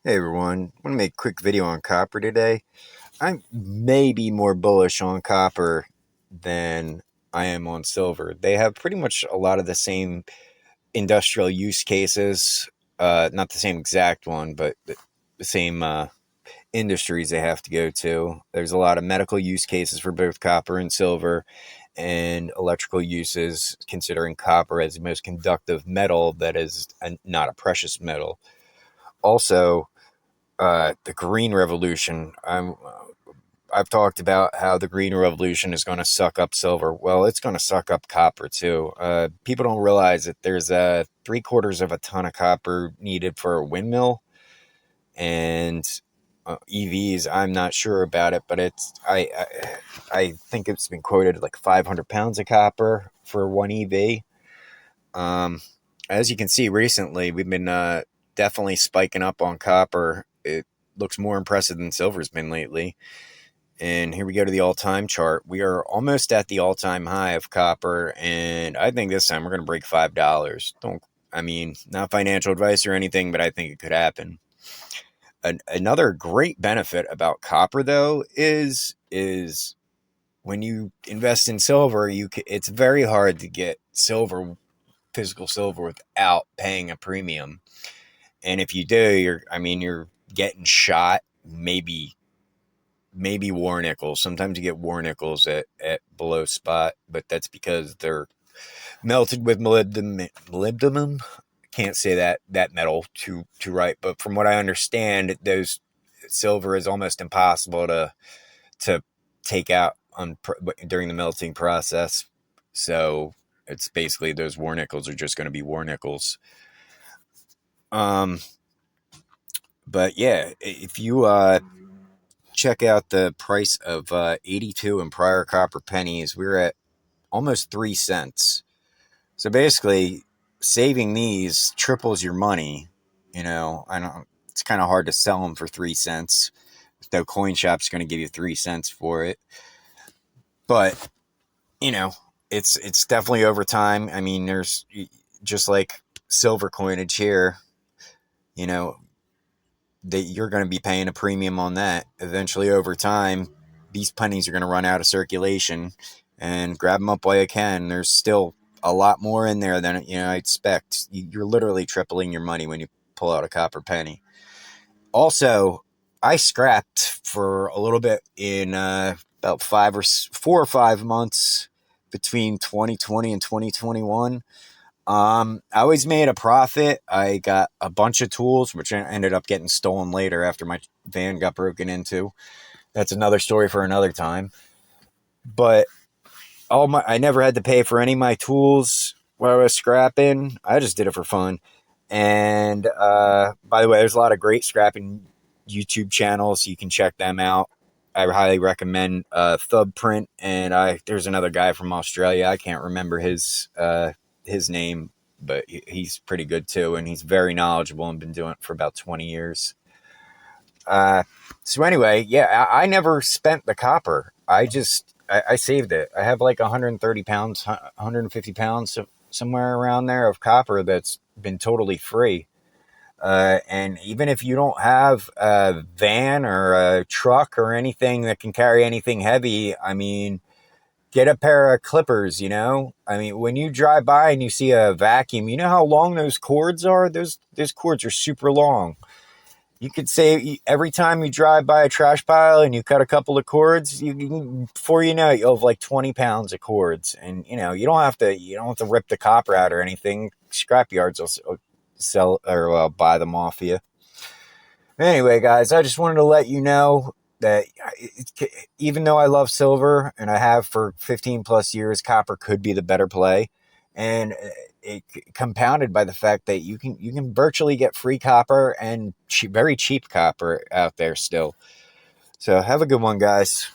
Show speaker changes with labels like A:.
A: Hey everyone, I want to make a quick video on copper today. I'm maybe more bullish on copper than I am on silver. They have pretty much a lot of the same industrial use cases, not the same exact one, but the same industries they have to go to. There's a lot of medical use cases for both copper and silver, and electrical uses, considering copper as the most conductive metal that is not a precious metal. Also, the green revolution. I've talked about how the green revolution is going to suck up silver. Well, it's going to suck up copper too. People don't realize that there's 3/4 of a ton of copper needed for a windmill, and EVs. I'm not sure about it, but I think it's been quoted like 500 pounds of copper for one EV. Um, as you can see, recently we've been definitely spiking up on copper. It looks more impressive than silver's been lately. And here we go to the all-time chart. We are almost at the all-time high of copper, and I think this time we're going to break $5. Not financial advice or anything, but I think it could happen. Another great benefit about copper, though, is when you invest in silver, it's very hard to get physical silver without paying a premium. And if you do, you're getting shot. Maybe war nickels. Sometimes you get war nickels at below spot, but that's because they're melted with molybdenum. Can't say that metal too right, but from what I understand, those silver is almost impossible to take out during the melting process. So it's basically those war nickels are just going to be war nickels. Um, but yeah, if you check out the price of 82 and prior copper pennies, we're at almost 3 cents. So basically, saving these triples your money. I don't. It's kind of hard to sell them for 3 cents. No coin shop's going to give you 3 cents for it, but you know, it's definitely over time. I mean, there's just like silver coinage here. You know, that you're going to be paying a premium on that eventually over time. These pennies are going to run out of circulation, and grab them up while you can. There's still a lot more in there than I expect. You're literally tripling your money when you pull out a copper penny. Also, I scrapped for a little bit in about 4 or 5 months between 2020 and 2021. I always made a profit. I got a bunch of tools, which ended up getting stolen later after my van got broken into. That's another story for another time. But I never had to pay for any of my tools while I was scrapping. I just did it for fun. And by the way, there's a lot of great scrapping YouTube channels. You can check them out. I highly recommend Thubprint, and there's another guy from Australia. I can't remember his name, but he's pretty good too, and he's very knowledgeable and been doing it for about 20 years. So anyway, yeah, I never spent the copper. I saved it. I have like 130 pounds, 150 pounds, somewhere around there of copper that's been totally free. And even if you don't have a van or a truck or anything that can carry anything heavy, get a pair of clippers, when you drive by and you see a vacuum, you know how long those cords are? Those cords are super long. You could say every time you drive by a trash pile and you cut a couple of cords, before you know it, you'll have like 20 pounds of cords. And you don't have to rip the copper out or anything. Scrap yards will sell or buy them off you. Anyway, guys, I just wanted to let you know that even though I love silver and I have for 15 plus years, copper could be the better play. And it compounded by the fact that you can virtually get free copper and very cheap copper out there still. So have a good one, guys.